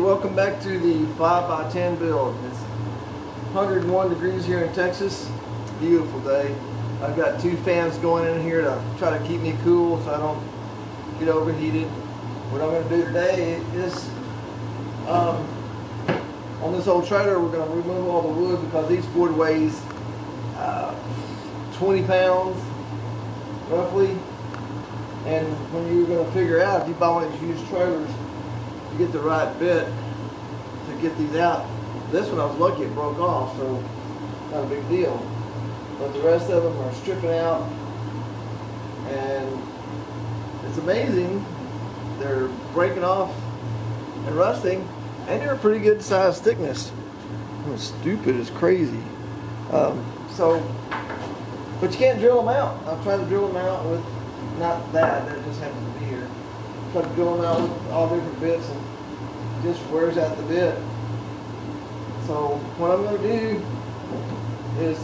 welcome back to the 5x10 build. It's 101 degrees here in Texas. Beautiful day. I've got two fans going in here to try to keep me cool so I don't get overheated. What I'm going to do today is, on this old trailer, we're going to remove all the wood because each board weighs 20 pounds roughly. And when you're going to figure out if you buy one of these used trailers, you get the right bit to get these out. This one I was lucky it broke off, so not a big deal. But the rest of them are stripping out, and it's amazing. They're breaking off and rusting, and they're a pretty good size thickness. I'm stupid as crazy. But you can't drill them out. I've tried to drill them out with not that just happens to be here. Try to drill them out with all different bits and just wears out the bit. So what I'm going to do is,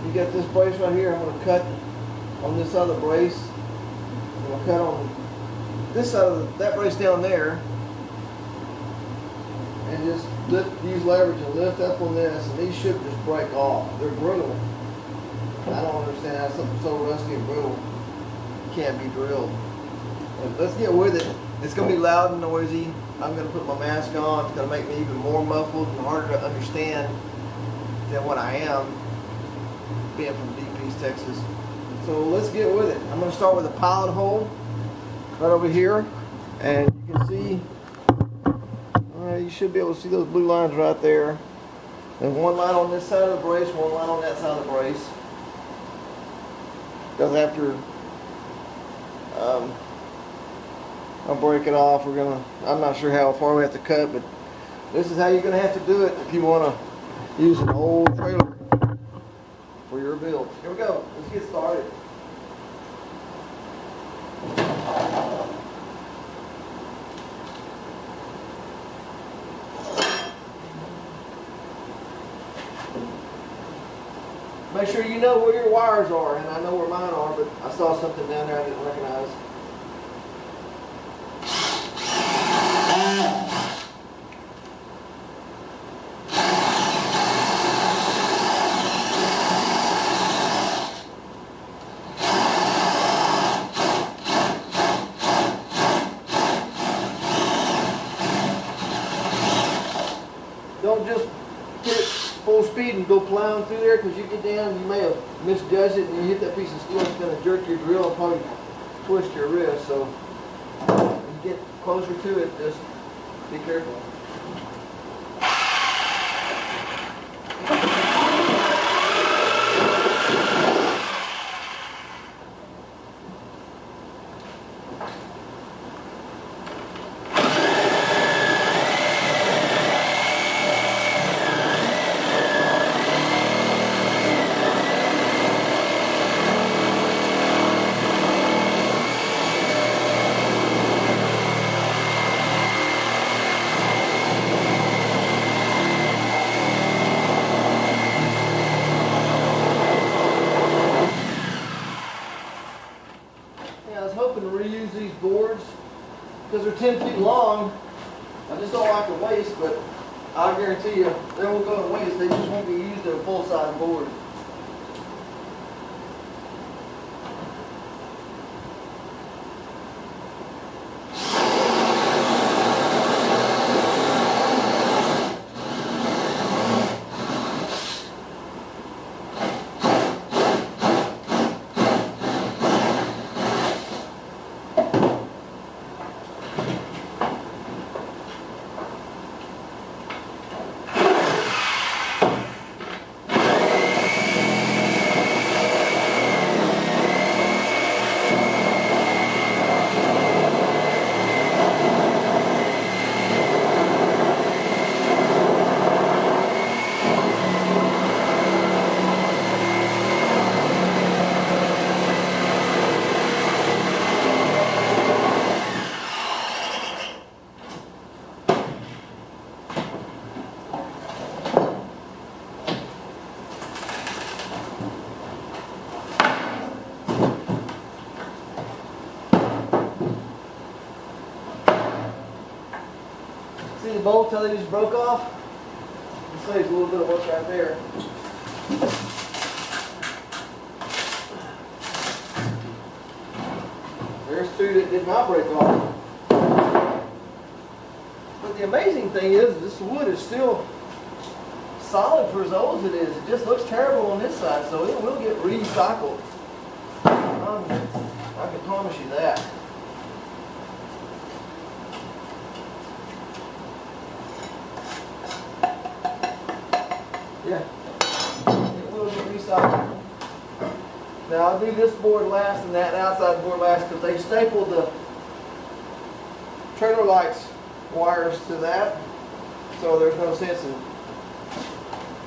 you got this brace right here, I'm going to cut on this other brace. I'm going to cut on this side of that brace down there, and just use leverage and lift up on this, and these should just break off. They're brittle. I don't understand how something so rusty and brittle can't be drilled. But let's get with it. It's going to be loud and noisy. I'm going to put my mask on. It's going to make me even more muffled and harder to understand than what I am, being from deep East Texas. So let's get with it. I'm going to start with a pilot hole right over here, and you can see, you should be able to see those blue lines right there. And one line on this side of the brace, one line on that side of the brace. Because after I'll break it off, I'm not sure how far we have to cut, but this is how you're going to have to do it if you want to use an old trailer for your build. Here we go. Let's get started. Make sure you know where your wires are, and I know where mine are, but I saw something down there I didn't recognize. Don't just hit full speed and go plowing through there, because you get down, you may have misjudged it, and you hit that piece of steel, it's going to jerk your drill and probably twist your wrist. So when you get closer to it, just be careful. To reuse these boards because they're 10 feet long. I just don't like the waste, but I guarantee you they won't go to waste. They just won't be used as a full-size board. See the bolts, how they just broke off? It saves a little bit of work right there. There's two that did not break off. But the amazing thing is, this wood is still solid for as old as it is. It just looks terrible on this side, so it will get recycled. I can promise you that. Yeah, it will get recycled. Now I'll do this board last and that outside board last because they stapled the trailer lights wires to that, so there's no sense in,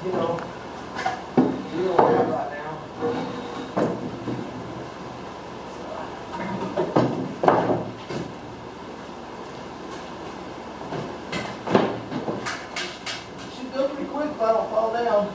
you know, dealing with that right now. It should go pretty quick if I don't fall down.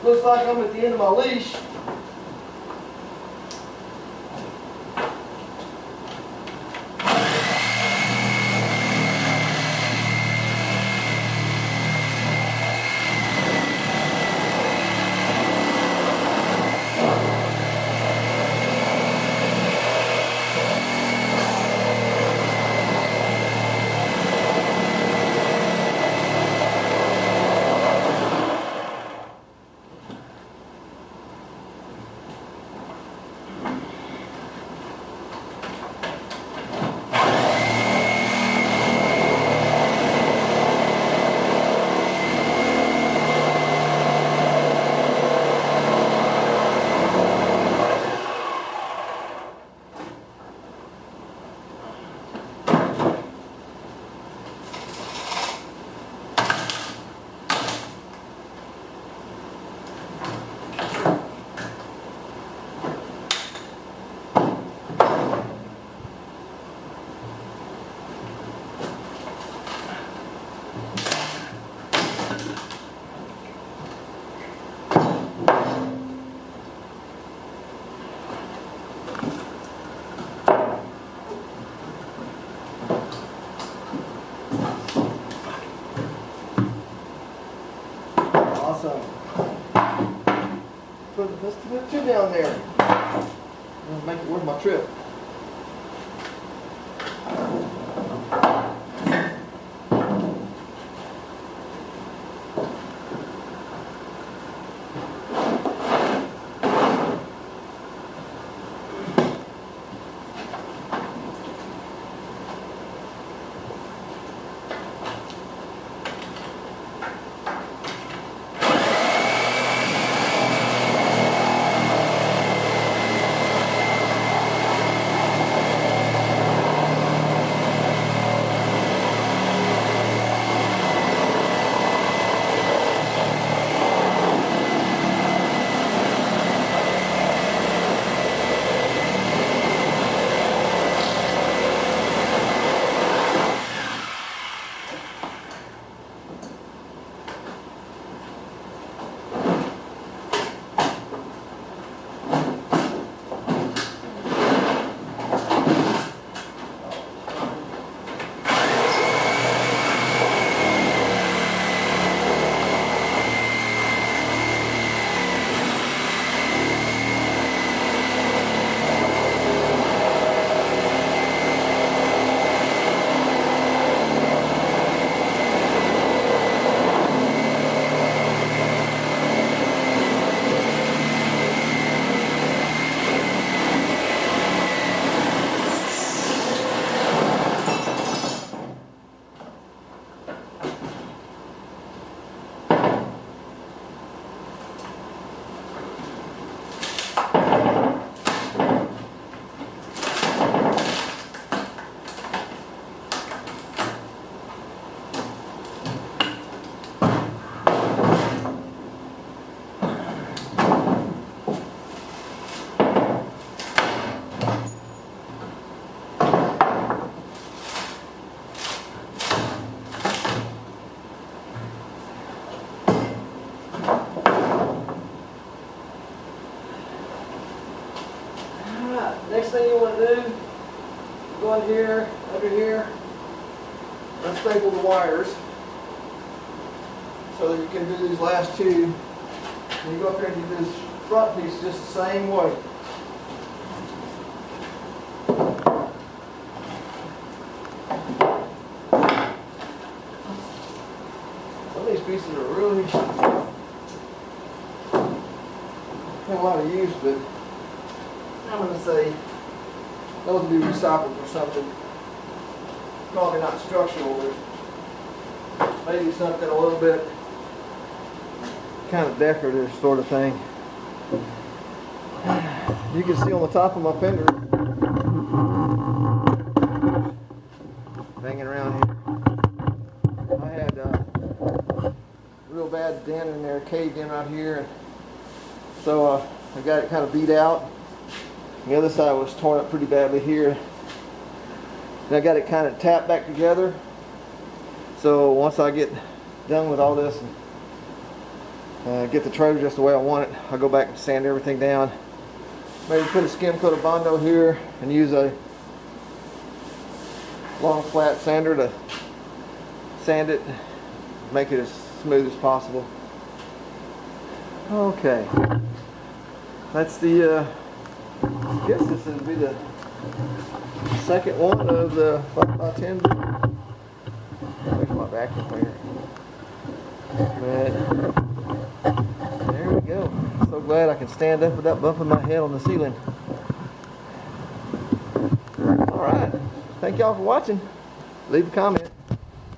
Looks like I'm at the end of my leash. Awesome. Let's put two down there. I'll make it worth my trip. here, under here, unstaple the wires so that you can do these last two. And you go up here and do this front piece just the same way. Some of these pieces are really have a lot of use, but I'm going to say those will be recycled for something. Probably not structural, but maybe something a little bit kind of decorative sort of thing. You can see on the top of my fender hanging around here. I had a real bad dent in there, caved in right here, and so I got it kind of beat out. The other side was torn up pretty badly here. And I got it kind of tapped back together. So once I get done with all this and get the trailer just the way I want it, I'll go back and sand everything down. Maybe put a skim coat of Bondo here and use a long flat sander to sand it, make it as smooth as possible. Okay, that's the I guess this would be the second one of the 5x10. Where's my vacuum cleaner? But there we go. I'm so glad I can stand up without bumping my head on the ceiling. Alright, thank y'all for watching. Leave a comment.